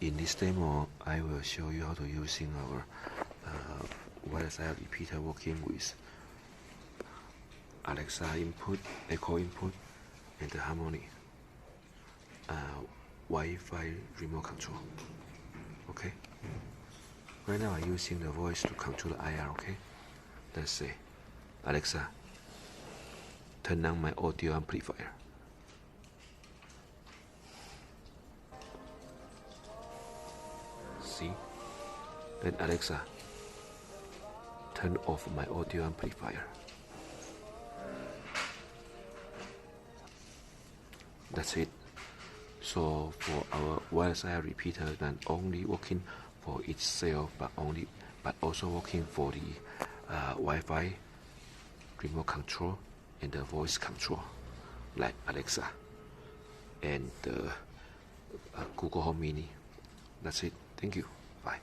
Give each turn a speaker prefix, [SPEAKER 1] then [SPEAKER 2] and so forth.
[SPEAKER 1] In this demo, I will show you how to using our wireless IR repeater working with Alexa input, Echo input, and the Harmony Wi-Fi remote control. Okay. Right now, I'm using the voice to control the IR. Okay. Let's say, Alexa, turn on my audio amplifier. See? Then Alexa, turn off my audio amplifier. That's it. So for our wireless IR repeater, not only working for itself, but also working for the Wi-Fi remote control and the voice control, like Alexa and the Google Home Mini. That's it. Thank you. Bye.